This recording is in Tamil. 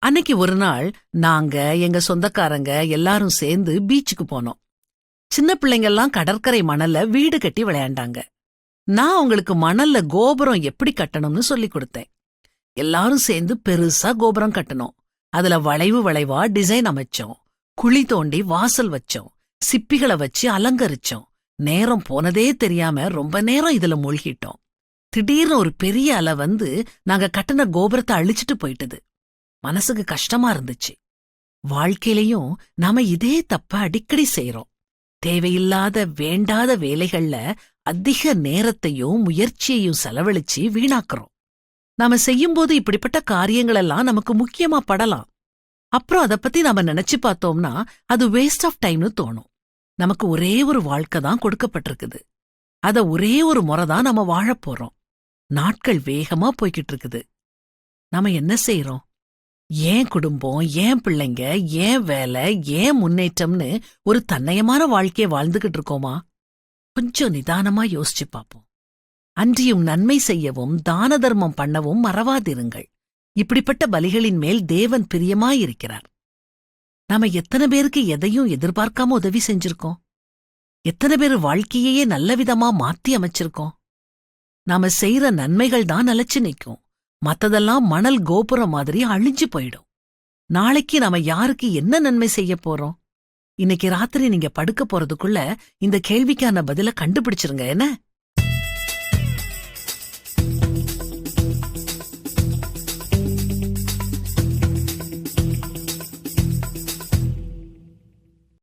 அன்னைக்கு ஒரு நாள் நாங்க எங்க சொந்தக்காரங்க எல்லாரும் சேர்ந்து பீச்சுக்கு போனோம். சின்ன பிள்ளைங்கெல்லாம் கடற்கரை மணல்ல வீடு கட்டி விளையாண்டாங்க. நான் அவங்களுக்கு மணல்ல கோபுரம் எப்படி கட்டணும்னு சொல்லி கொடுத்தேன். எல்லாரும் சேர்ந்து பெருசா கோபுரம் கட்டணும். அதுல வளைவு வளைவா டிசைன் அமைச்சோம். குழி தோண்டி வாசல் வச்சோம். சிப்பிகளை வச்சு அலங்கரிச்சோம். நேரம் போனதே தெரியாம ரொம்ப நேரம் இதுல மூழ்கிட்டோம். திடீர்னு ஒரு பெரிய அலை வந்து நாங்க கட்டின கோபுரத்தை அழிச்சிட்டு போயிட்டது. மனசுக்கு கஷ்டமா இருந்துச்சு. வாழ்க்கையிலயும் நாம இதே தப்ப அடிக்கடி செய்றோம். தேவையில்லாத வேண்டாத வேலைகள்ல அதிக நேரத்தையும் முயற்சியையும் செலவழிச்சு வீணாக்குறோம். நாம செய்யும்போது இப்படிப்பட்ட காரியங்களெல்லாம் நமக்கு முக்கியமா படலாம். அப்புறம் அத பத்தி நாம நினைச்சு பார்த்தோம்னா அது வேஸ்ட் ஆஃப் டைம்னு தோணும். நமக்கு ஒரே ஒரு வாழ்க்கை தான் கொடுக்கப்பட்டிருக்குது. அத ஒரே ஒரு முறைதான் நாம வாழப் போறோம். நாட்கள் வேகமா போய்கிட்டு இருக்குது. நாம என்ன செய்றோம்? ஏன் குடும்பம், ஏன் பிள்ளைங்க, ஏன் வேலை, ஏன் முன்னேற்றம்னு ஒரு தன்னயமான வாழ்க்கைய வாழ்ந்துகிட்டு இருக்கோமா? கொஞ்சம் நிதானமா யோசிச்சு பாப்போம். அன்றியும் நன்மை செய்யவும் தான தர்மம் பண்ணவும் மறவாதிருங்கள். இப்படிப்பட்ட பலிகளின் மேல் தேவன் பிரியமாயிருக்கிறார். நாம எத்தனை பேருக்கு எதையும் எதிர்பார்க்காம உதவி செஞ்சிருக்கோம்? எத்தனை பேர் வாழ்க்கையே நல்ல விதமா மாத்தி அமைச்சிருக்கோம்? நாம செய்யற நன்மைகள் தான் நிலைச்சு நிக்கும். மத்ததெல்லாம் மணல் கோபுரம் மாதிரி அழிஞ்சு போயிடும். நாளைக்கு நாம யாருக்கு என்ன நன்மை செய்ய போறோம்? இன்னைக்கு ராத்திரி நீங்க படுக்க போறதுக்குள்ள இந்த கேள்விக்கான பதில கண்டுபிடிச்சிருங்க என்ன?